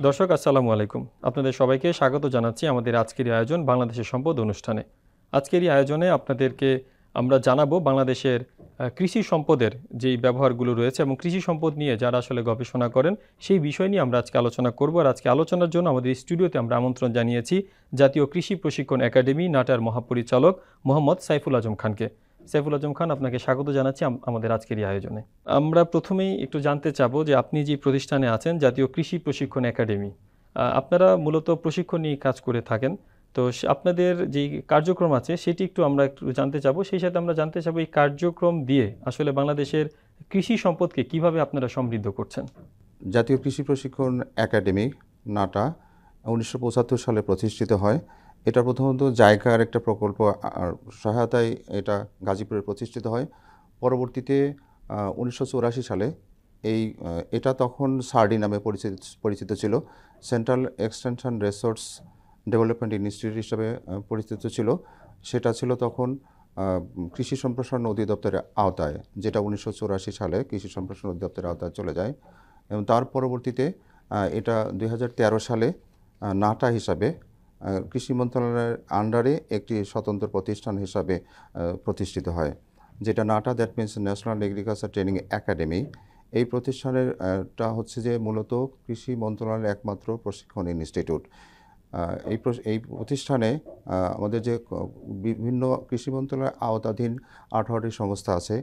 দর্শক আসসালামু আলাইকুম। আপনাদের সবাইকে স্বাগত জানাচ্ছি আমাদের আজকের এই আয়োজন বাংলাদেশের সম্পদ অনুষ্ঠানে। আজকের এই আয়োজনে আপনাদেরকে আমরা জানাবো বাংলাদেশের কৃষি সম্পদের যেই ব্যবহারগুলো রয়েছে এবং কৃষি সম্পদ নিয়ে যারা আসলে গবেষণা করেন সেই বিষয় নিয়ে আমরা আজকে আলোচনা করব। আর আজকে আলোচনার জন্য আমাদের স্টুডিওতে আমরা আমন্ত্রণ জানিয়েছি জাতীয় কৃষি প্রশিক্ষণ একাডেমি নাটার মহাপরিচালক মোহাম্মদ সাইফুল আজম খানকে। সাইফুল আজম খান, আপনাকে স্বাগত জানাচ্ছি আমাদের আজকের এই আয়োজনে। আমরা প্রথমেই একটু জানতে চাবো যে আপনি যে প্রতিষ্ঠানে আছেন জাতীয় কৃষি প্রশিক্ষণ একাডেমি, আপনারা মূলত প্রশিক্ষণ নিয়ে কাজ করে থাকেন। তো আপনাদের যে কার্যক্রম আছে সেটি আমরা একটু জানতে চাবো। সেই সাথে আমরা জানতে চাবো এই কার্যক্রম দিয়ে আসলে বাংলাদেশের কৃষি সম্পদকে কিভাবে আপনারা সমৃদ্ধ করছেন। জাতীয় কৃষি প্রশিক্ষণ একাডেমি নাটা 1975 সালে প্রতিষ্ঠিত হয়। এটা প্রথমত জায়গার একটা প্রকল্প সহায়তায় এটা গাজীপুরে প্রতিষ্ঠিত হয়। পরবর্তীতে 1984 সালে এটা তখন সার্ডি নামে পরিচিত ছিল, central extension resource development institute হিসাবে পরিচিত ছিল। সেটা ছিল তখন কৃষি সম্প্রসারণ অধিদপ্তরের আওতায়, যেটা 1984 সালে কৃষি সম্প্রসারণ অধিদপ্তরের আওতায় চলে যায়। এবং তার পরবর্তীতে এটা 2013 সালে নাটা হিসাবে কৃষি মন্ত্রণালয়ের আন্ডারে একটি স্বতন্ত্র প্রতিষ্ঠান হিসাবে প্রতিষ্ঠিত হয়, যেটা NATA, that means national agriculture training academy. এই প্রতিষ্ঠানের টা হচ্ছে যে মূলত কৃষি মন্ত্রণালয়ের একমাত্র প্রশিক্ষণ ইনস্টিটিউট। এই প্রতিষ্ঠানে আমাদের যে বিভিন্ন কৃষি মন্ত্রণালয়ের আওতাধীন 18টি সংস্থা আছে,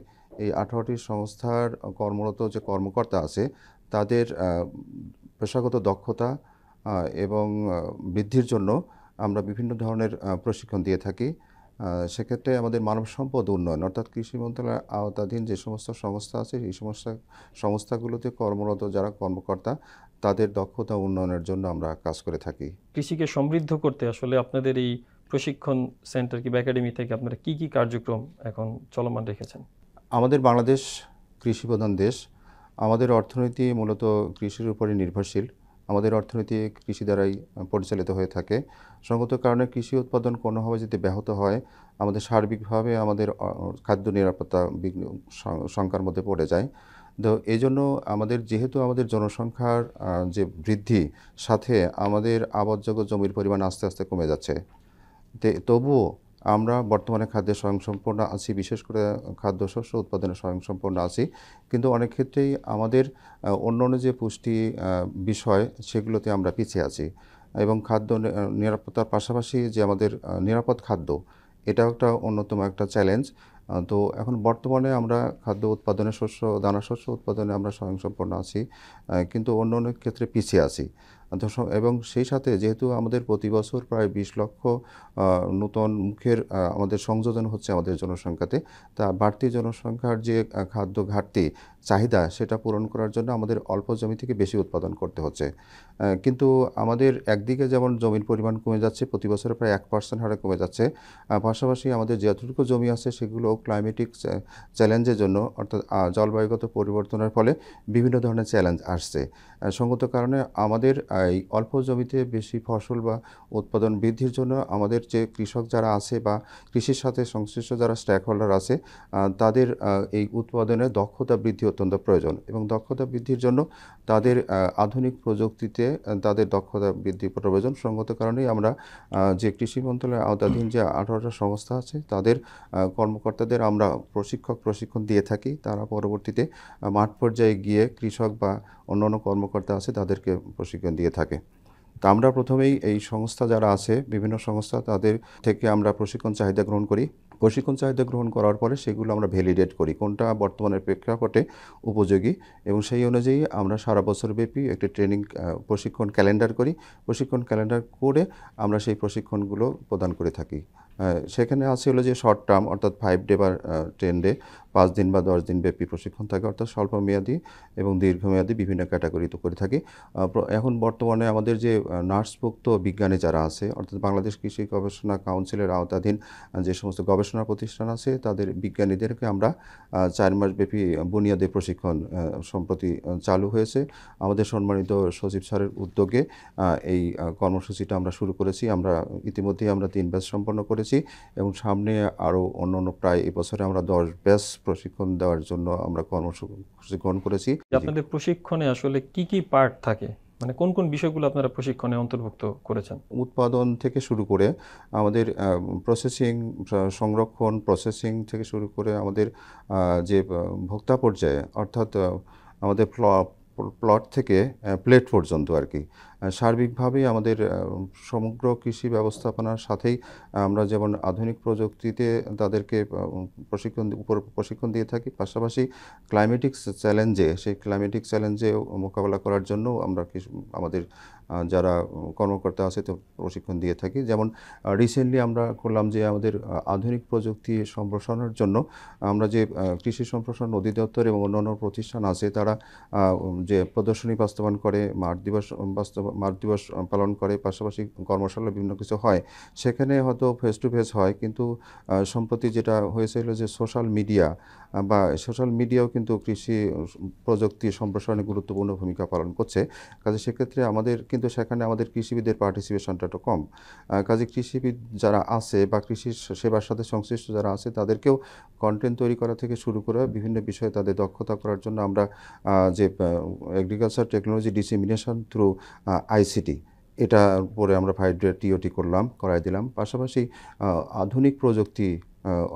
এই 18টি সংস্থার কর্মরত যে কর্মকর্তা আছে তাদের পেশাগত দক্ষতা এবং বৃদ্ধির জন্য আমরা বিভিন্ন ধরনের প্রশিক্ষণ দিয়ে থাকি। সেক্ষেত্রে আমাদের মানব সম্পদ উন্নয়ন অর্থাৎ কৃষি মন্ত্রণালয়ের আওতাধীন যে সমস্ত সংস্থা আছে এই সমস্ত সংস্থাগুলোতে কর্মরত যারা কর্মকর্তা তাদের দক্ষতা উন্নয়নের জন্য আমরা কাজ করে থাকি। কৃষিকে সমৃদ্ধ করতে আসলে আপনাদের এই প্রশিক্ষণ সেন্টার কিংবা একাডেমি থেকে আপনারা কি কি কার্যক্রম এখন চলমান রেখেছেন? আমাদের বাংলাদেশ কৃষিপ্রধান দেশ। আমাদের অর্থনীতি মূলত কৃষির উপরই নির্ভরশীল। আমাদের অর্থনীতি কৃষি দ্বারাই পরিচালিত হয়ে থাকে। সঙ্গত কারণে কৃষি উৎপাদন কোনোভাবে যদি ব্যাহত হয় আমাদের সার্বিকভাবে আমাদের খাদ্য নিরাপত্তা শঙ্কার মধ্যে পড়ে যায়। তো এই জন্য যেহেতু আমাদের জনসংখ্যার যে বৃদ্ধি সাথে আমাদের আবাদযোগ্য জমির পরিমাণ আস্তে আস্তে কমে যাচ্ছে। তবুও আমরা বর্তমানে খাদ্যে স্বয়ংসম্পূর্ণ আছি, বিশেষ করে খাদ্যশস্য উৎপাদনে স্বয়ংসম্পূর্ণ আছি। কিন্তু অনেক ক্ষেত্রেই আমাদের অন্যান্য যে পুষ্টি বিষয় সেগুলোতে আমরা পিছিয়ে আছি। এবং খাদ্য নিরাপত্তার পাশাপাশি যে আমাদের নিরাপদ খাদ্য, এটাও একটা অন্যতম একটা চ্যালেঞ্জ। তো এখন বর্তমানে আমরা খাদ্য উৎপাদনে দানাশস্য উৎপাদনে আমরা স্বয়ংসম্পূর্ণ আছি, কিন্তু অন্য অনেক ক্ষেত্রে পিছিয়ে আছি। এবং সেই সাথে যেহেতু আমাদের প্রতি বছর প্রায় 20 লক্ষ নূতন মুখের আমাদের সংযোজন হচ্ছে আমাদের জনসংখ্যাতে, তা বাড়তি জনসংখ্যার যে খাদ্য ঘাটতি চাহিদা সেটা পূরণ করার জন্য আমাদের অল্প জমি থেকে বেশি উৎপাদন করতে হচ্ছে। কিন্তু আমাদের একদিকে যেমন জমির পরিমাণ কমে যাচ্ছে, প্রতি বছরে প্রায় 1% হারে কমে যাচ্ছে, পাশাপাশি আমাদের যতটুকু জমি আছে সেগুলো ক্লাইমেটিক চ্যালেঞ্জের জন্য অর্থাৎ জলবায়ুগত পরিবর্তনের ফলে বিভিন্ন ধরনের চ্যালেঞ্জ আসছে। সঙ্গত কারণে আমাদের এই অল্প জমিতে বেশি ফসল বা উৎপাদন বৃদ্ধির জন্য আমাদের যে কৃষক যারা আছে বা কৃষির সাথে সংশ্লিষ্ট যারা স্টেক হোল্ডার আছে তাদের এই উৎপাদনের দক্ষতা বৃদ্ধি অত্যন্ত প্রয়োজন। এবং দক্ষতা বৃদ্ধির জন্য তাদের আধুনিক প্রযুক্তিতে তাদের দক্ষতা বৃদ্ধি প্রয়োজন। সঙ্গত কারণেই আমরা যে কৃষি মন্ত্রণালয়ের আওতাধীন যে 18টা সংস্থা আছে তাদের কর্মকর্তাদের আমরা প্রশিক্ষণ দিয়ে থাকি। তারা পরবর্তীতে মাঠ পর্যায়ে গিয়ে কৃষক বা অন্যান্য কর্মকর্তা আছে তাদেরকে প্রশিক্ষণ দিয়ে থাকে। তা আমরা প্রথমেই এই সংস্থা যারা আছে বিভিন্ন সংস্থা তাদের থেকে আমরা প্রশিক্ষণ চাহিদা গ্রহণ করি। প্রশিক্ষণ চাহিদা গ্রহণ করার পরে সেগুলো আমরা ভ্যালিডেট করি কোনটা বর্তমানের প্রেক্ষাপটে উপযোগী, এবং সেই অনুযায়ী আমরা সারা বছরব্যাপী একটি প্রশিক্ষণ ক্যালেন্ডার করি। প্রশিক্ষণ ক্যালেন্ডার করে আমরা সেই প্রশিক্ষণগুলো প্রদান করে থাকি। সেখানে আছে হলো যে শর্ট টার্ম অর্থাৎ 5 ডে বা 10 ডে, 5 দিন বা 10 দিন ব্যাপী প্রশিক্ষণ থাকে, অর্থাৎ স্বল্পমেয়াদী এবং দীর্ঘমেয়াদী বিভিন্ন ক্যাটাগরিতে করে থাকি। এখন বর্তমানে আমাদের যে নার্সভুক্ত বিজ্ঞানী যারা আছে অর্থাৎ বাংলাদেশ কৃষি গবেষণা কাউন্সিলের আওতাধীন যে সমস্ত গবেষণা প্রতিষ্ঠান আছে তাদের বিজ্ঞানীদেরকে আমরা 4 মাসব্যাপী বুনিয়াদী প্রশিক্ষণ সম্প্রতি চালু হয়েছে। আমাদের সম্মানিত সচিব স্যারের উদ্যোগে এই কর্মসূচিটা আমরা শুরু করেছি। ইতিমধ্যেই আমরা 3 ব্যাচ সম্পন্ন করেছি এবং সামনে আরও অন্য প্রায় এই বছরে আমরা 10 ব্যাচ প্রশিক্ষণ দেওয়ার জন্য আমরা কর্মসূচি গ্রহণ করেছি। আপনাদের প্রশিক্ষণে আসলে কি কি পার্ট থাকে? মানে কোন কোন বিষয়গুলো আপনারা প্রশিক্ষণে অন্তর্ভুক্ত করেছেন? উৎপাদন থেকে শুরু করে আমাদের প্রসেসিং, সংরক্ষণ, প্রসেসিং থেকে শুরু করে আমাদের যে ভোক্তা পর্যায়ে, অর্থাৎ আমাদের প্লট থেকে প্লেট পর্যন্ত আর কি। সার্বিকভাবেই আমাদের সমগ্র কৃষি ব্যবস্থাপনার সাথেই আমরা যেমন আধুনিক প্রযুক্তিতে তাদেরকে প্রশিক্ষণ দিয়ে থাকি, পাশাপাশি সেই ক্লাইমেটিক চ্যালেঞ্জে মোকাবেলা করার জন্য আমরা আমাদের যারা কর্মকর্তা আছে তো প্রশিক্ষণ দিয়ে থাকি। যেমন রিসেন্টলি আমরা করলাম যে আমাদের আধুনিক প্রযুক্তি সম্প্রসারণের জন্য আমরা যে কৃষি সম্প্রসারণ অধিদপ্তর এবং অন্যান্য প্রতিষ্ঠান আছে তারা যে প্রদর্শনী বাস্তবায়ন করে, মাঠ দিবস পালন করে, পাশাপাশি কর্মশালা বিভিন্ন কিছু হয়, সেখানে হয়তো ফেস টু ফেস হয়, কিন্তু সম্প্রতি যেটা হয়েছিল যে সোশ্যাল মিডিয়াও কিন্তু কৃষি প্রযুক্তি সম্প্রসারণে গুরুত্বপূর্ণ ভূমিকা পালন করছে। কাজে সেক্ষেত্রে কিন্তু সেখানে আমাদের কৃষিবিদের পার্টিসিপেশনটা একটু কম। কাজে কৃষিবিদ যারা আছে বা কৃষি সেবার সাথে সংশ্লিষ্ট যারা আছে তাদেরকেও কন্টেন্ট তৈরি করা থেকে শুরু করে বিভিন্ন বিষয়ে তাদের দক্ষতা করার জন্য আমরা যে agriculture technology dissemination through ICT, এটার উপরে আমরা 5 ডে টিওটি করাই দিলাম। পাশাপাশি আধুনিক প্রযুক্তি,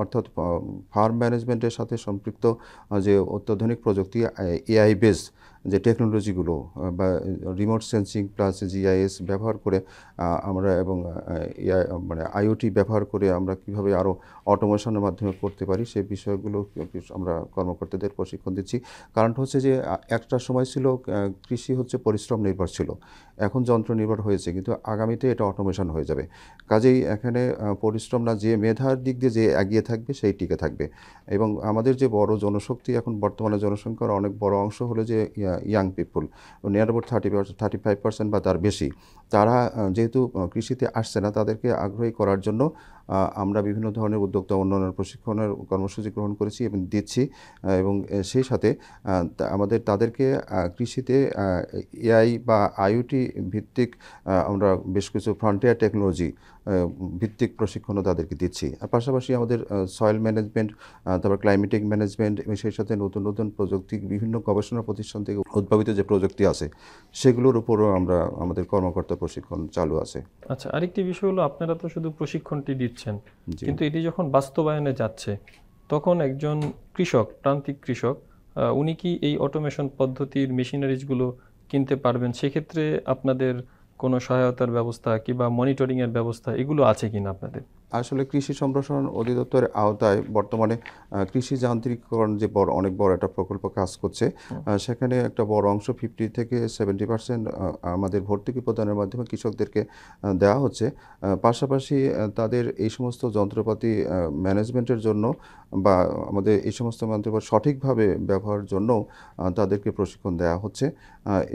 অর্থাৎ ফার্ম ম্যানেজমেন্টের সাথে সম্পৃক্ত যে অত্যাধুনিক প্রযুক্তি, এআই বেস যে টেকনোলজিগুলো বা রিমোট সেন্সিং প্লাস জিআইএস ব্যবহার করে আমরা এবং মানে আইওটি ব্যবহার করে আমরা কিভাবে আরও অটোমেশনের মাধ্যমে করতে পারি সেই বিষয়গুলো আমরা কর্মকর্তাদের প্রশিক্ষণ দিচ্ছি। কারণটা হচ্ছে যে একটা সময় ছিল কৃষি হচ্ছে পরিশ্রম নির্ভর ছিল, এখন যন্ত্র নির্ভর হয়েছে, কিন্তু আগামীতে এটা অটোমেশন হয়ে যাবে। কাজেই এখানে পরিশ্রম না, যে মেধার দিক দিয়ে যে এগিয়ে থাকবে সেই টিকে থাকবে। এবং আমাদের যে বড় জনশক্তি, এখন বর্তমানে জনসংখ্যার অনেক বড় অংশ হলো যে ইয়াং পিপুল, নিয়ার অ্যাবাউট 35% বা তার বেশি, তারা যেহেতু কৃষিতে আসছে না, তাদেরকে আগ্রহী করার জন্য আমরা বিভিন্ন ধরনের উদ্যোক্তা উন্নয়নের প্রশিক্ষণের কর্মসূচি গ্রহণ করেছি এবং দিচ্ছি। এবং সেই সাথে তাদেরকে কৃষিতে এআই বা আইওটি ভিত্তিক আমরা বেশ কিছু ফ্রন্টিয়ার টেকনোলজি ভিত্তিক প্রশিক্ষণও তাদেরকে দিচ্ছি। আর পাশাপাশি আমাদের সয়েল ম্যানেজমেন্ট, তারপর ক্লাইমেটিক ম্যানেজমেন্ট এবং সেই সাথে নতুন নতুন প্রযুক্তি, বিভিন্ন গবেষণা প্রতিষ্ঠান থেকে উদ্ভাবিত যে প্রযুক্তি আছে সেগুলোর উপরও আমাদের কর্মকর্তা প্রশিক্ষণ চালু আছে। আচ্ছা, আরেকটি বিষয় হলো আপনারা তো শুধু প্রশিক্ষণটি দিচ্ছেন, জি। কিন্তু এটি যখন বাস্তবায়নে যাচ্ছে তখন একজন প্রান্তিক কৃষক, উনি কি এই অটোমেশন পদ্ধতির মেশিনারিজগুলো কিনতে পারবেন? সেক্ষেত্রে আপনাদের কোনো সহায়তার ব্যবস্থা কিংবা মনিটরিংয়ের ব্যবস্থা এগুলো আছে কিনা আপনাদের? আসলে কৃষি সম্প্রসারণ অধিদপ্তরের আওতায় বর্তমানে কৃষি যান্ত্রিকীকরণ যে অনেক বড় একটা প্রকল্প কাজ করছে, সেখানে একটা বড় অংশ 50 থেকে 70% আমাদের ভর্তুকি প্রদানের মাধ্যমে কৃষকদেরকে দেওয়া হচ্ছে। পাশাপাশি তাদের এই সমস্ত যন্ত্রপাতি ম্যানেজমেন্টের জন্য বা আমাদের এই সমস্ত যন্ত্রপাতি সঠিকভাবে ব্যবহারের জন্য তাদেরকে প্রশিক্ষণ দেওয়া হচ্ছে।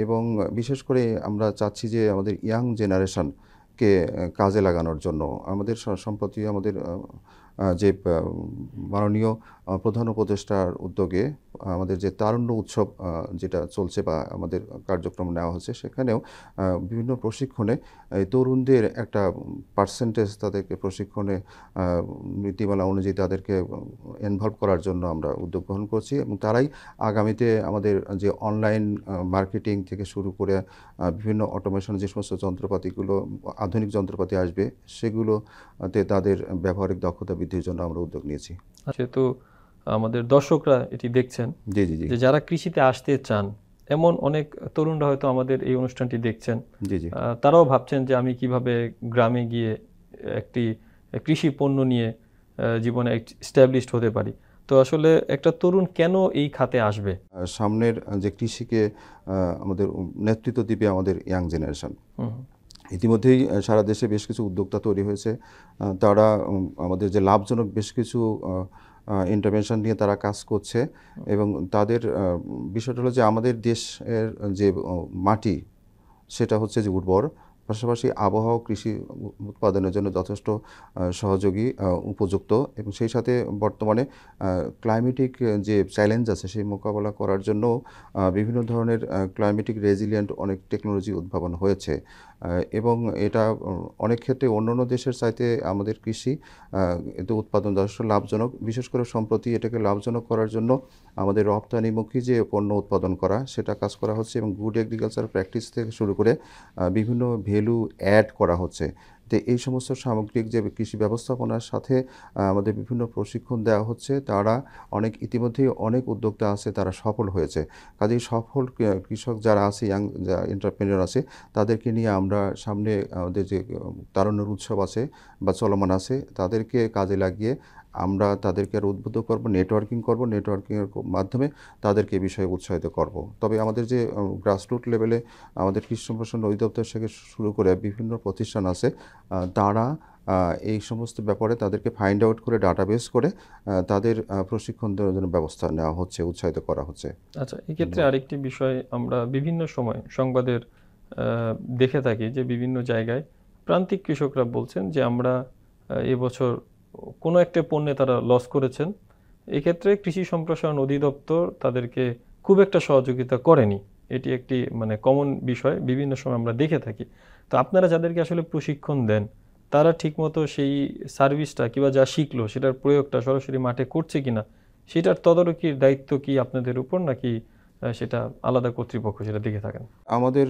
এবং বিশেষ করে আমরা চাচ্ছি যে আমাদের ইয়াং জেনারেশনকে কাজে লাগানোর জন্য আমাদের সম্প্রতি আমাদের যে মাননীয় প্রধান উপদেষ্টার উদ্যোগে আমাদের যে তারুণ্য উৎসব যেটা চলছে বা আমাদের কার্যক্রম নেওয়া হচ্ছে, সেখানেও বিভিন্ন প্রশিক্ষণে এই তরুণদের একটা পার্সেন্টেজ তাদেরকে প্রশিক্ষণে নীতিমালা অনুযায়ী তাদেরকে ইনভলভ করার জন্য আমরা উদ্যোগ গ্রহণ করছি। এবং তারাই আগামীতে আমাদের যে অনলাইন মার্কেটিং থেকে শুরু করে বিভিন্ন অটোমেশন যে সমস্ত যন্ত্রপাতিগুলো, আধুনিক যন্ত্রপাতি আসবে, সেগুলোতে তাদের ব্যবহারিক দক্ষতা বৃদ্ধির জন্য আমরা উদ্যোগ নিয়েছি। যেহেতু আমাদের দর্শকরা এটি দেখছেন, জি জি জি যে যারা কৃষিতে আসতে চান এমন অনেক তরুণরা হয়তো আমাদের এই অনুষ্ঠানটি দেখছেন, জি জি তারাও ভাবছেন যে আমি কিভাবে গ্রামে গিয়ে একটি কৃষি পণ্য নিয়ে জীবনে এস্টাবলিশড হতে পারি। তো আসলে একটা তরুণ কেন এই খাতে আসবে? সামনের যে কৃষিকে আমাদের নেতৃত্ব দিবে আমাদের ইয়াং জেনারেশন। ইতিমধ্যেই সারা দেশে বেশ কিছু উদ্যোক্তা তৈরি হয়েছে। তারা আমাদের যে লাভজনক বেশ কিছু ইন্টারভেনশন নিয়ে তারা কাজ করছে। এবং তাদের বিষয়টা হলো যে আমাদের দেশের যে মাটি সেটা হচ্ছে যে উর্বর, পাশাপাশি আবহাওয়া কৃষি উৎপাদনের জন্য যথেষ্ট সহযোগী, উপযুক্ত এবং সেই সাথে বর্তমানে ক্লাইমেটিক যে চ্যালেঞ্জ আছে সেই মোকাবেলা করার জন্য বিভিন্ন ধরনের ক্লাইমেটিক রেজিলিয়েন্ট অনেক টেকনোলজি উদ্ভাবন হয়েছে এবং এটা অনেক ক্ষেত্রে অন্যান্য দেশের চাইতে আমাদের কৃষি এতে উৎপাদন যথেষ্ট লাভজনক। বিশেষ করে সম্প্রতি এটাকে লাভজনক করার জন্য আমাদের রপ্তানিমুখী যে পণ্য উৎপাদন করা সেটা কাজ করা হচ্ছে এবং গুড এগ্রিকালচার প্র্যাকটিস থেকে শুরু করে বিভিন্ন ভ্যালু অ্যাড করা হচ্ছে। তো এই সমস্ত সামগ্রিক যে কৃষি ব্যবস্থাপনার সাথে আমাদের বিভিন্ন প্রশিক্ষণ দেওয়া হচ্ছে, তারা ইতিমধ্যেই অনেক উদ্যোক্তা আছে, তারা সফল হয়েছে। কাজেই সফল কৃষক যারা আছে, ইয়াং যা এন্টারপ্রেনিয়র আছে, তাদেরকে নিয়ে আমরা সামনে আমাদের যে তারুণ্যের উৎসব আছে বা চলমান আছে, তাদেরকে কাজে লাগিয়ে আমরা তাদেরকে আরও উদ্বুদ্ধ করব, নেটওয়ার্কিংয়ের মাধ্যমে তাদেরকে এই বিষয়ে উৎসাহিত করব। তবে আমাদের যে গ্রাসরুট লেভেলে আমাদের কৃষি সম্প্রসারণ অধিদপ্তর থেকে শুরু করে বিভিন্ন প্রতিষ্ঠান আছে, তারা এই সমস্ত ব্যাপারে তাদেরকে ফাইন্ড আউট করে ডাটাবেস করে তাদের প্রশিক্ষণ দেওয়ার জন্য ব্যবস্থা নেওয়া হচ্ছে, উৎসাহিত করা হচ্ছে। আচ্ছা, এক্ষেত্রে আরেকটি বিষয় আমরা বিভিন্ন সময় সংবাদের দেখে থাকি যে বিভিন্ন জায়গায় প্রান্তিক কৃষকরা বলছেন যে আমরা এবছর কোনো একটা পণ্যে তারা লস করেছেন, এক্ষেত্রে কৃষি সম্প্রসারণ অধিদপ্তর তাদেরকে খুব একটা সহযোগিতা করেনি। এটি একটি মানে কমন বিষয় বিভিন্ন সময় আমরা দেখে থাকি। তো আপনারা যাদেরকে আসলে প্রশিক্ষণ দেন, তারা ঠিকমতো সেই সার্ভিসটা কিংবা যা শিখলো সেটার প্রয়োগটা সরাসরি মাঠে করছে কিনা, সেটার তদারকির দায়িত্ব কি আপনাদের উপর, নাকি সেটা আলাদা কর্তৃপক্ষ সেটা দেখে থাকেন? আমাদের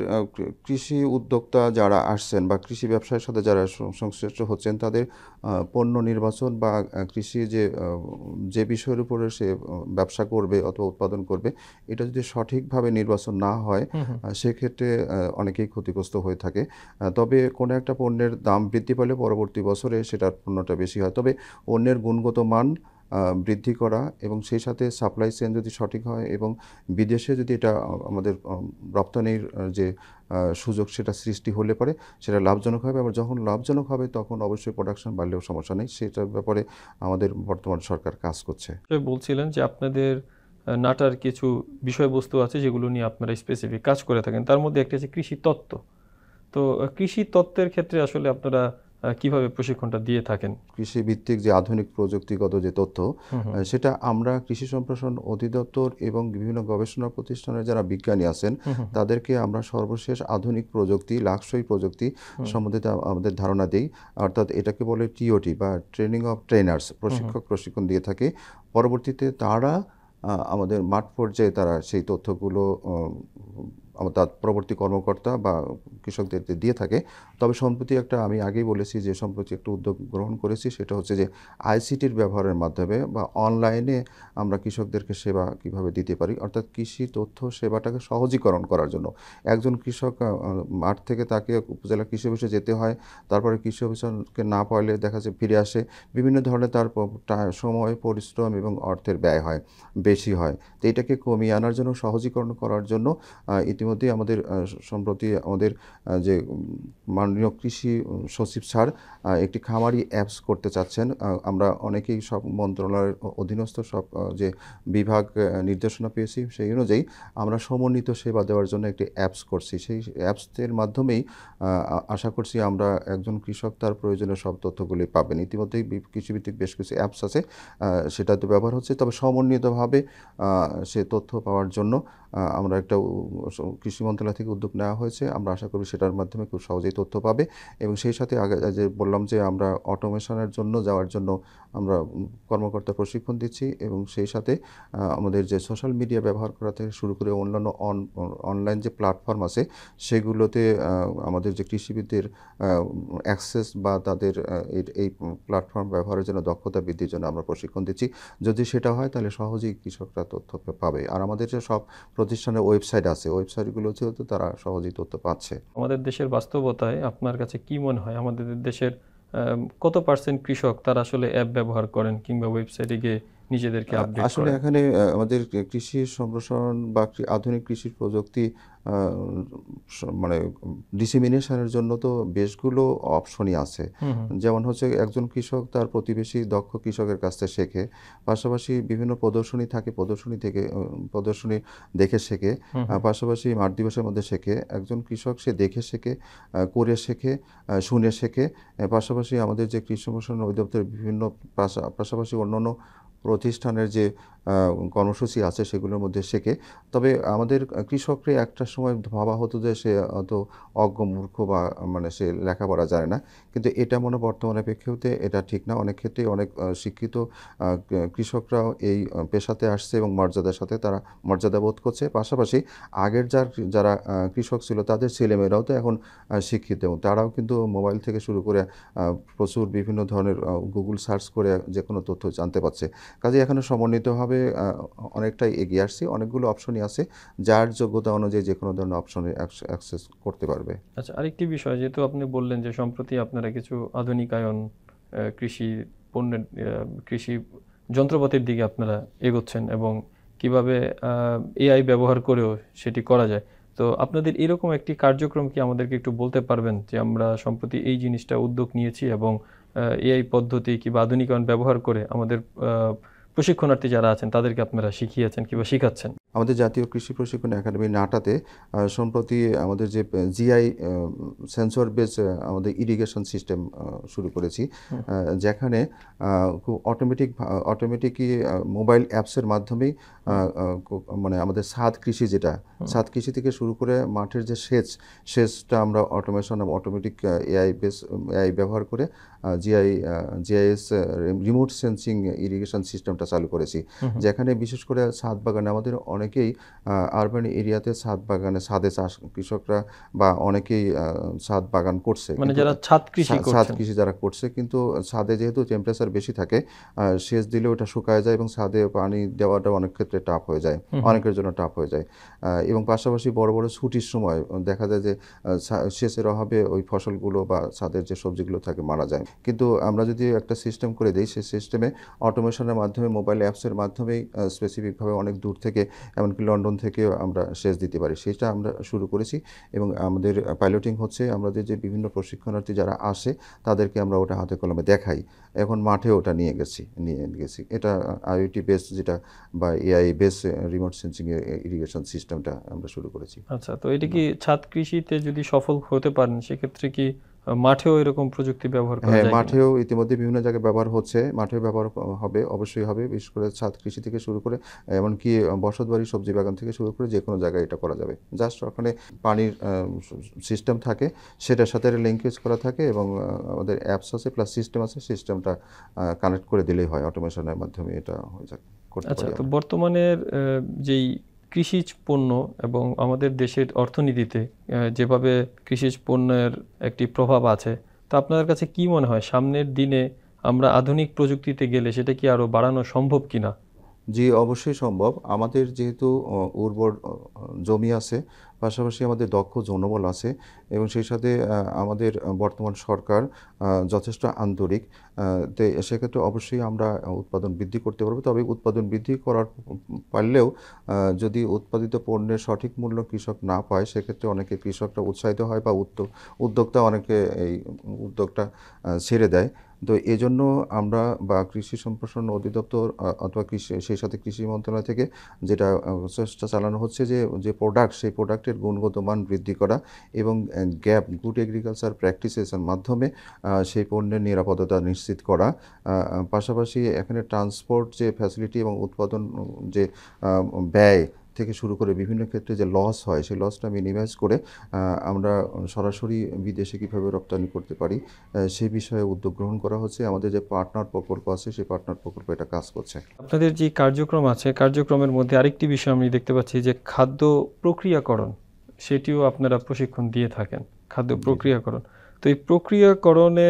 কৃষি উদ্যোক্তা যারা আসছেন বা কৃষি ব্যবসায়ের সাথে যারা সংশ্লিষ্ট হচ্ছেন, তাদের পণ্য নির্বাচন বা কৃষি যে বিষয়ের উপরে সে ব্যবসা করবে অথবা উৎপাদন করবে, এটা যদি সঠিকভাবে নির্বাচন না হয়, সেক্ষেত্রে অনেকেই ক্ষতিগ্রস্ত হয়ে থাকে। তবে কোনো একটা পণ্যের দাম বৃদ্ধি পেলে পরবর্তী বছরে সেটার পণ্যটা বেশি হয়। তবে পণ্যের গুণগত মান বৃদ্ধি করা এবং সেই সাথে সাপ্লাই চেইন যদি সঠিক হয় এবং বিদেশে যদি এটা আমাদের রপ্তানির যে সুযোগ সেটা সৃষ্টি হলে পরে সেটা লাভজনক হবে। আবার যখন লাভজনক হবে তখন অবশ্যই প্রোডাকশন বাড়লেও সমস্যা নেই। সেটার ব্যাপারে আমাদের বর্তমান সরকার কাজ করছে। বলছিলেন যে আপনাদের নাটার কিছু বিষয়বস্তু আছে যেগুলো নিয়ে আপনারা স্পেসিফিক কাজ করে থাকেন, তার মধ্যে একটা হচ্ছে কৃষি তত্ত্ব। তো কৃষি তত্ত্বের ক্ষেত্রে আসলে আপনারা কিভাবে প্রশিক্ষণটা দিয়ে থাকেন? কৃষি ভিত্তিক যে আধুনিক প্রযুক্তিগত যে তথ্য, সেটা আমরা কৃষি সম্প্রসারণ অধিদপ্তর এবং বিভিন্ন গবেষণা প্রতিষ্ঠানের যারা বিজ্ঞানী আছেন, তাদেরকে আমরা সর্বশেষ আধুনিক প্রযুক্তি, লাক্সই প্রযুক্তি সম্বন্ধে আমাদের ধারণা দিই। অর্থাৎ এটাকে বলে টিওটি বা ট্রেনিং অফ ট্রেনার্স, প্রশিক্ষণ দিয়ে থাকে। পরবর্তীতে তারা আমাদের মাঠ পর্যায়ে তারা সেই তথ্যগুলো তার পরবর্তী কর্মকর্তা বা কৃষকদেরকে দিয়ে থাকে। তবে সম্প্রতি আমি আগেই বলেছি যে সম্প্রতি একটা উদ্যোগ গ্রহণ করেছি, সেটা হচ্ছে যে আইসিটির ব্যবহারের মাধ্যমে বা অনলাইনে আমরা কৃষকদেরকে সেবা কিভাবে দিতে পারি, অর্থাৎ কৃষি তথ্য সেবাটাকে সহজীকরণ করার জন্য। একজন কৃষক মাঠ থেকে তাকে উপজেলা কৃষি অফিসে যেতে হয়, তারপরে কৃষি অফিসারকে না পাইলে দেখা যায় ফিরে আসে, বিভিন্ন ধরনের তার সময়, পরিশ্রম এবং অর্থের ব্যয় হয়, বেশি হয়। তো এটাকে কমিয়ে আনার জন্য, সহজীকরণ করার জন্য ইতিমধ্যেই আমাদের সম্প্রতি আমাদের যে মাননীয় কৃষি সচিব স্যার একটি খামারি অ্যাপস করতে চাচ্ছেন। আমরা অনেকেই সব মন্ত্রণালয়ের অধীনস্থ সব যে বিভাগ নির্দেশনা পেয়েছি, সেই অনুযায়ী আমরা সমন্বিত সেবা দেওয়ার জন্য একটি অ্যাপস করছি। সেই অ্যাপসের মাধ্যমেই আশা করছি আমরা একজন কৃষক তার প্রয়োজনীয় সব তথ্যগুলি পাবেন। ইতিমধ্যেই কৃষিভিত্তিক বেশ কিছু অ্যাপস আছে, সেটাতে ব্যবহার হচ্ছে। তবে সমন্বিতভাবে সে তথ্য পাওয়ার জন্য আমরা একটা কৃষি মন্ত্রণালয় থেকে উদ্যোগ নেওয়া হয়েছে। আমরা আশা করি সেটার মাধ্যমে খুব সহজেই তথ্য পাবে এবং সেই সাথে আগে যে বললাম যে আমরা অটোমেশনের জন্য যাওয়ার জন্য আমরা কর্মকর্তা প্রশিক্ষণ দিচ্ছি এবং সেই সাথে আমাদের যে সোশ্যাল মিডিয়া ব্যবহার করা থেকে শুরু করে অন্যান্য অনলাইন যে প্ল্যাটফর্ম আছে, সেগুলোতে আমাদের যে কৃষিবিদদের অ্যাক্সেস বা তাদের এই প্ল্যাটফর্ম ব্যবহারের জন্য দক্ষতা বৃদ্ধির জন্য আমরা প্রশিক্ষণ দিচ্ছি। যদি সেটা হয় তাহলে সহজেই কৃষকরা তথ্য পাবে। আর আমাদের যে সব প্রতিষ্ঠানের ওয়েবসাইট আছে, ওয়েবসাইটগুলোতেও তো তারা সহজেই তথ্য পাচ্ছে। আমাদের দেশের বাস্তবতায় আপনার কাছে কি মনে হয়, আমাদের দেশের কত পার্সেন্ট কৃষক তারা আসলে অ্যাপ ব্যবহার করেন কিংবা ওয়েবসাইটে গিয়ে নিজেদেরকে আপডেট আসলে করেন? এখানে আমাদের কৃষি সম্প্রসারণ বা আধুনিক কৃষি প্রযুক্তি মানে ডিসেমিনেশনের জন্য তো বেশগুলো অপশনই আছে। হুম, হুম। যেমন হচ্ছে একজন কৃষক তার প্রতিবেশী দক্ষ কৃষকের কাছ থেকে শেখে, পাশাপাশি বিভিন্ন প্রদর্শনী থাকে, প্রদর্শনী থেকে প্রদর্শনী দেখে শেখে, হুম, হুম। পাশাপাশি মাঠ দিবসের মধ্যে শেখে। একজন কৃষক সে দেখে শেখে, করে শেখে, শুনে শেখে। পাশাপাশি আমাদের যে কৃষি সম্প্রসারণ অধিদপ্তরের বিভিন্ন পাশাপাশি অন্যান্য প্রতিষ্ঠানের যে কর্মসূচি আছে সেগুলোর মধ্যে শেখে। তবে আমাদের কৃষকরা একটা সময় ভাবা হতো যে সে অত অজ্ঞ মূর্খ বা মানে সে লেখাপড়া জানে না। কিন্তু এটা বর্তমানে প্রেক্ষিতে এটা ঠিক না। অনেক ক্ষেত্রেই অনেক শিক্ষিত কৃষকরাও এই পেশাতে আসছে এবং মর্যাদার সাথে তারা মর্যাদা বোধ করছে। পাশাপাশি আগের যারা কৃষক ছিল তাদের ছেলেমেয়েরাও তো এখন শিক্ষিত এবং তারাও কিন্তু মোবাইল থেকে শুরু করে প্রচুর বিভিন্ন ধরনের গুগল সার্চ করে যেকোনো তথ্য জানতে পারছে। কাজেই এখানে সমন্বিতভাবে অনেকটাই এগিয়ে আসছি। অনেকগুলো অপশনই আছে, যার যোগ্যতা অনুযায়ী যেকোনো ধরনের অপশনে অ্যাক্সেস করতে পারবে। আচ্ছা, আরেকটি বিষয়, যেহেতু আপনি বললেন যে সম্প্রতি আপনারা কিছু আধুনিকায়ন কৃষি পণ্যের কৃষি যন্ত্রপাতির দিকে আপনারা এগোচ্ছেন এবং কিভাবে এআই ব্যবহার করেও সেটি করা যায়। তো আপনাদের এরকম একটি কার্যক্রম কি আমাদেরকে একটু বলতে পারবেন যে আমরা সম্প্রতি এই জিনিসটা উদ্যোগ নিয়েছি এবং এআই পদ্ধতি কিংবা আধুনিকায়ন ব্যবহার করে আমাদের প্রশিক্ষণার্থী যারা আছেন তাদেরকে আপনারা শিখিয়েছেন কিংবা শিখাচ্ছেন? আমাদের জাতীয় কৃষি প্রশিক্ষণ একাডেমি নাটাতে সম্প্রতি আমাদের যে জিআই সেন্সর বেস আমাদের ইরিগেশন সিস্টেম শুরু করেছি। হুম, যেখানে খুব অটোমেটিকই মোবাইল অ্যাপসের মাধ্যমেই হুম, মানে আমাদের ছাদ কৃষি যেটা, হুম, ছাদ কৃষি থেকে শুরু করে মাঠের যে সেচটা আমরা অটোমেশন এবং অটোমেটিক এআই ব্যবহার করে জিআইএস রিমোট সেন্সিং ইরিগেশন সিস্টেমটা চালু করেছি। হুম, হুম। যেখানে বিশেষ করে ছাদ বাগানে আমাদের অনেকেই আরবান এরিয়াতে ছাদ বাগানে ছাদে চাষ কৃষকরা বা অনেকেই ছাদ বাগান করছে, মানে কিন্তু যারা ছাদ কৃষি ছাদ করছেন। কৃষি যারা করছে, কিন্তু ছাদে যেহেতু টেম্পারেচার বেশি থাকে, সেচ দিলে ওটা শুকায় যায় এবং ছাদে পানি দেওয়াটা অনেক ক্ষেত্রে টাফ হয়ে যায়, হুম, হুম। অনেকের জন্য টাফ হয়ে যায়। এবং পাশাপাশি বড় বড় ছুটির সময় দেখা যায় যে সেচের অভাবে ওই ফসলগুলো বা ছাদের যে সবজিগুলো থাকে মারা যায়। কিন্তু আমরা যদি একটা সিস্টেম করে দিই, সেই সিস্টেমে অটোমেশনের মাধ্যমে মোবাইল অ্যাপসের মাধ্যমেই স্পেসিফিকভাবে অনেক দূর থেকে, এমনকি লন্ডন থেকেও আমরা সেচ দিতে পারি। সেটা আমরা শুরু করেছি এবং আমাদের পাইলটিং হচ্ছে। আমাদের যে বিভিন্ন প্রশিক্ষণার্থী যারা আসে তাদেরকে আমরা ওটা হাতে কলমে দেখাই। এখন মাঠে ওটা নিয়ে গেছি। এটা আইওটি বেস যেটা বা AI base remote sensing irrigation সিস্টেমটা আমরা শুরু করেছি। আচ্ছা, তো এটা কি ছাদ কৃষিতে যদি সফল হতে পারেন সেক্ষেত্রে কি মাঠেও এরকম প্রযুক্তি ব্যবহার করা হ্যাঁ, যায় কিনা? মাঠেও ইতিমধ্যে বিভিন্ন জায়গায় ব্যবহার হচ্ছে। মাঠেও ব্যবহার হবে, অবশ্যই হবে। বিশেষ করে ছাদ কৃষি থেকে শুরু করে এমনকি বসতবাড়ি, সবজি বাগান থেকে শুরু করে যেকোনো জায়গায় এটা করা যাবে। জাস্ট ওখানে পানির সিস্টেম থাকে, সেটার সাথে লিঙ্কেজ করা থাকে এবং আমাদের অ্যাপস আছে প্লাস সিস্টেম আছে। সিস্টেমটা কানেক্ট করে দিলেই হয়। অটোমেশনের মাধ্যমে এটা হয়ে যায়, করতে আচ্ছা, পারি তো আমরা। বর্তমানের যেই কৃষিজ পণ্য এবং আমাদের দেশের অর্থনীতিতে যেভাবে কৃষিজ পণ্যের একটি প্রভাব আছে, তো আপনাদের কাছে কি মনে হয় সামনের দিনে আমরা আধুনিক প্রযুক্তিতে গেলে সেটা কি আরো বাড়ানো সম্ভব কিনা? জি, অবশ্যই সম্ভব। আমাদের যেহেতু উর্বর জমি আছে, পাশাপাশি আমাদের দক্ষ জনবল আছে এবং সেই সাথে আমাদের বর্তমান সরকার যথেষ্ট আন্তরিক। তো সেক্ষেত্রে অবশ্যই আমরা উৎপাদন বৃদ্ধি করতে পারবো। তবে উৎপাদন বৃদ্ধি করার পারলেও যদি উৎপাদিত পণ্যের সঠিক মূল্য কৃষক না পায়, সেক্ষেত্রে অনেকে কৃষকরা উৎসাহিত হয় বা উদ্যোক্তা অনেকে এই উদ্যোগটা ছেড়ে দেয়। তো এজন্য আমরা বা কৃষি সম্প্রসারণ অধিদপ্তর অথবা সেই সাথে কৃষি মন্ত্রণালয় থেকে যেটা চেষ্টা চালানো হচ্ছে যে প্রোডাক্ট, সেই প্রোডাক্টের গুণগত মান বৃদ্ধি করা এবং গুড এগ্রিকালচার প্র্যাকটিসেসের মাধ্যমে সেই পণ্যের নিরাপত্তা নিশ্চিত করা। পাশাপাশি এখানে ট্রান্সপোর্ট যে ফ্যাসিলিটি এবং উৎপাদন যে ব্যয় থেকে শুরু করে বিভিন্ন ক্ষেত্রে যে লস হয়, সেই লসটা মিনিমাইজ করে আমরা সরাসরি বিদেশে কীভাবে রপ্তানি করতে পারি সে বিষয়ে উদ্যোগ গ্রহণ করা হচ্ছে। আমাদের যে পার্টনার প্রকল্প আছে, সেই পার্টনার প্রকল্প এটা কাজ করছে। আপনাদের যে কার্যক্রম আছে, কার্যক্রমের মধ্যে আরেকটি বিষয় আমি দেখতে পাচ্ছি যে খাদ্য প্রক্রিয়াকরণ, সেটিও আপনারা প্রশিক্ষণ দিয়ে থাকেন। খাদ্য জি, জি। প্রক্রিয়াকরণ। তো এই প্রক্রিয়াকরণে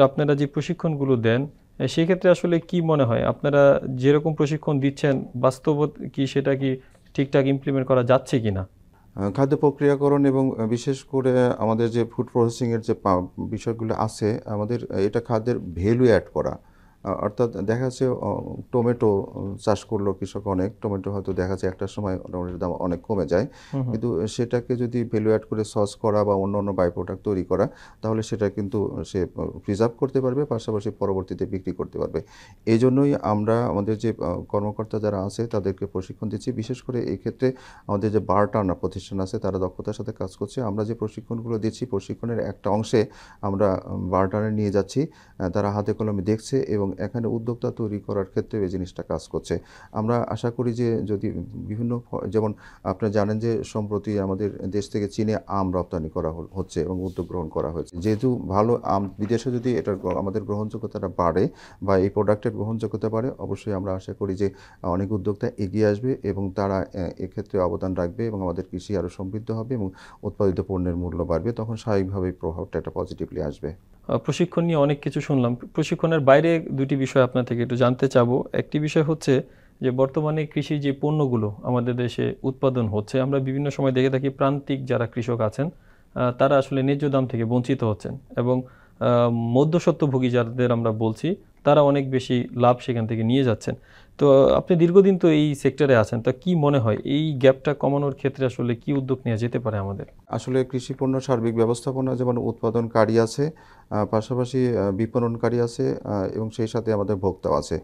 আপনারা যে প্রশিক্ষণগুলো দেন, সেক্ষেত্রে আসলে কি মনে হয় আপনারা যেরকম প্রশিক্ষণ দিচ্ছেন বাস্তবত কি সেটা কি ঠিকঠাক ইমপ্লিমেন্ট করা যাচ্ছে কিনা? খাদ্য প্রক্রিয়াকরণ এবং বিশেষ করে আমাদের যে ফুড প্রসেসিংয়ের যে বিষয়গুলো আছে, আমাদের এটা খাদ্যের ভ্যালু অ্যাড করা। অর্থাৎ দেখা যাচ্ছে টমেটো চাষ করলো কৃষক অনেক, টমেটো হয়তো দেখা যাচ্ছে একটা সময় টমেটোর দাম অনেক কমে যায়, কিন্তু সেটাকে যদি ভ্যালু অ্যাড করে সস করা বা অন্য অন্য বাই প্রোডাক্ট তৈরি করা, তাহলে সেটা কিন্তু সে প্রিজার্ভ করতে পারবে, পাশাপাশি পরবর্তীতে বিক্রি করতে পারবে। এই জন্যই আমরা আমাদের যে কর্মকর্তা যারা আছে তাদেরকে প্রশিক্ষণ দিচ্ছি। বিশেষ করে এই ক্ষেত্রে আমাদের যে বার টার্নার প্রতিষ্ঠান আছে তারা দক্ষতার সাথে কাজ করছে। আমরা যে প্রশিক্ষণগুলো দিচ্ছি, প্রশিক্ষণের একটা অংশে আমরা বার টার্নার নিয়ে যাচ্ছি, তারা হাতে কলমে দেখছে এবং এখানে উদ্যোক্তা তৈরি করার ক্ষেত্রে এই জিনিসটা কাজ করছে। আমরা আশা করি যে যদি বিভিন্ন যেমন আপনারা জানেন যে সম্প্রতি আমাদের দেশ থেকে চীনে আম রপ্তানি করা হচ্ছে এবং উদ্যোগ গ্রহণ করা হয়েছে। যেহেতু ভালো আম বিদেশে যদি এটার আমাদের গ্রহণযোগ্যতাটা বাড়ে বা এই প্রোডাক্টের গ্রহণযোগ্যতা বাড়ে, অবশ্যই আমরা আশা করি যে অনেক উদ্যোক্তা এগিয়ে আসবে এবং তারা এক্ষেত্রে অবদান রাখবে এবং আমাদের কৃষি আরও সমৃদ্ধ হবে এবং উৎপাদিত পণ্যের মূল্য বাড়বে। তখন স্বাভাবিকভাবেই প্রভাবটা একটা পজিটিভলি আসবে। প্রশিক্ষণ নিয়ে অনেক কিছু শুনলাম। প্রশিক্ষণের বাইরে দুটি বিষয় আপনার থেকে একটু জানতে চাবো। একটি বিষয় হচ্ছে যে বর্তমানে কৃষি যে পণ্যগুলো আমাদের দেশে উৎপাদন হচ্ছে, আমরা বিভিন্ন সময় দেখে থাকি প্রান্তিক যারা কৃষক আছেন তারা আসলে ন্যায্য দাম থেকে বঞ্চিত হচ্ছেন এবং মধ্যস্বত্বভোগী যাদের আমরা বলছি তারা অনেক বেশি লাভ সেখান থেকে নিয়ে যাচ্ছেন। তো আপনি দীর্ঘদিন তো এই সেক্টরে আছেন, তা কি মনে হয় এই গ্যাপটা কমানোর ক্ষেত্রে আসলে কি উদ্যোগ নেওয়া যেতে পারে আমাদের? আসলে কৃষি পণ্য সার্বিক ব্যবস্থাপনা যেমন উৎপাদনকারী আছে, পাশাপাশি বিপণনকারী আছে এবং সেই সাথে আমাদের ভোক্তাও আছে।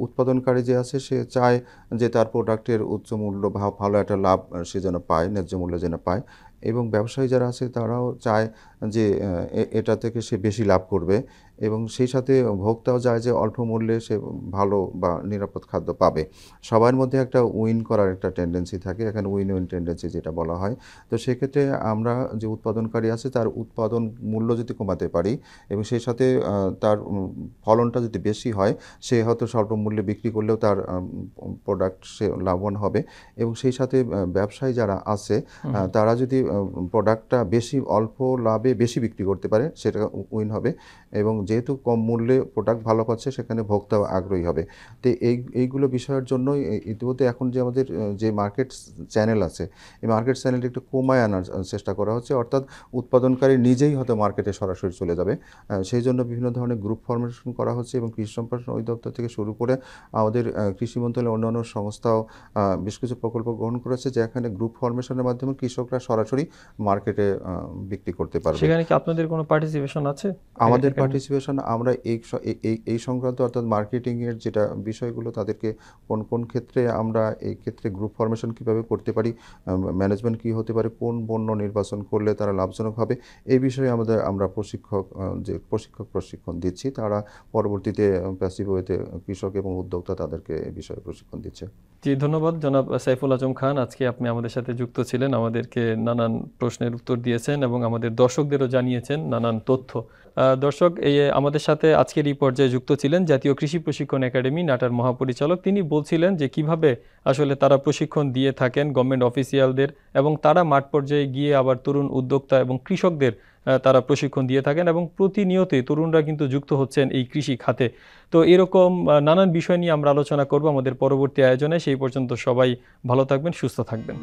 উৎপাদনকারী যে আছে সে চায় যে তার প্রোডাক্টের উচ্চ মূল্য বা ভালো একটা লাভ সে যেন পায়, ন্যায্য মূল্য যেন পায়, এবং ব্যবসায়ী যারা আছে তারাও চায় যে এটা থেকে সে বেশি লাভ করবে এবং সেই সাথে ভোক্তাও চায় যে অল্প মূল্যে সে ভালো বা নিরাপদ খাদ্য পাবে। সবার মধ্যে একটা উইন করার একটা টেন্ডেন্সি থাকে, এখানে উইন উইন টেন্ডেন্সি যেটা বলা হয়। তো সেক্ষেত্রে আমরা যে উৎপাদনকারী আছে তার উৎপাদন মূল্য যদি কমাতে পারি এবং সেই সাথে তার ফলনটা যদি বেশি হয়, সে হয়তো স্বল্প মূল্যে বিক্রি করলেও তার প্রোডাক্ট সে লাভবান হবে এবং সেই সাথে ব্যবসায়ী যারা আছে তারা যদি প্রোডাক্টটা বেশি অল্প লাভে বেশি বিক্রি করতে পারে, সেটা উইন হবে এবং যেহেতু কম মূল্যে প্রোডাক্ট ভালো পাচ্ছে সেখানে ভোক্তাও আগ্রহী হবে। তো এইগুলো বিষয়ের জন্যই ইতিমধ্যে এখন যে আমাদের যে মার্কেট চ্যানেল আছে, এই মার্কেট চ্যানেলটা একটু কমায় আনার চেষ্টা করা হচ্ছে, অর্থাৎ উৎপাদনকারী নিজেই হয়তো মার্কেটে সরাসরি চলে যাবে। সেই জন্য বিভিন্ন ধরনের গ্রুপ ফরমেশন করা হচ্ছে এবং কৃষি সম্প্রসারণ অধিদপ্তর থেকে শুরু করে আমাদের কৃষি মন্ত্রণালয়ের অন্যান্য সংস্থাও বেশ কিছু প্রকল্প গ্রহণ করেছে, যেখানে গ্রুপ ফরমেশনের মাধ্যমে কৃষকরা সরাসরি মার্কেটে বিক্রি করতে পারবে। সেখানে কি আপনাদের কোনো পার্টিসিপেশন আছে? আমাদের পার্টিসিপেশন আমরা এই সংক্রান্ত অর্থাৎ মার্কেটিংয়ের যেটা বিষয়গুলো, তাদেরকে কোন কোন ক্ষেত্রে আমরা এই ক্ষেত্রে গ্রুপ ফরমেশন কীভাবে করতে পারি, ম্যানেজমেন্ট কী হতে পারে, কোন পণ্য নির্বাচন করলে তারা লাভজনক হবে, এই বিষয়ে আমরা প্রশিক্ষণ দিচ্ছি। তারা পরবর্তীতে প্যাসিভ ওয়েতে কৃষক এবং উদ্যোক্তা তাদেরকে এই বিষয়ে প্রশিক্ষণ দিচ্ছে। জি, ধন্যবাদ জনাব সাইফুল আজম খান। আজকে আপনি আমাদের সাথে যুক্ত ছিলেন, আমাদেরকে নানান প্রশ্নের উত্তর দিয়েছেন এবং আমাদের দর্শকদেরও জানিয়েছেন নানান তথ্য। দর্শক, এই আমাদের সাথে আজকের এই পর্যায়ে যুক্ত ছিলেন জাতীয় কৃষি প্রশিক্ষণ একাডেমি নাটার মহাপরিচালক। তিনি বলছিলেন যে কিভাবে আসলে তারা প্রশিক্ষণ দিয়ে থাকেন গভর্নমেন্ট অফিসিয়ালদের এবং তারা মাঠ পর্যায়ে গিয়ে আবার তরুণ উদ্যোক্তা এবং কৃষকদের তারা প্রশিক্ষণ দিয়ে থাকেন এবং প্রতিনিয়তই তরুণরা কিন্তু যুক্ত হচ্ছেন এই কৃষি খাতে। তো এরকম নানান বিষয় নিয়ে আমরা আলোচনা করব আমাদের পরবর্তী আয়োজনে। সেই পর্যন্ত সবাই ভালো থাকবেন, সুস্থ থাকবেন।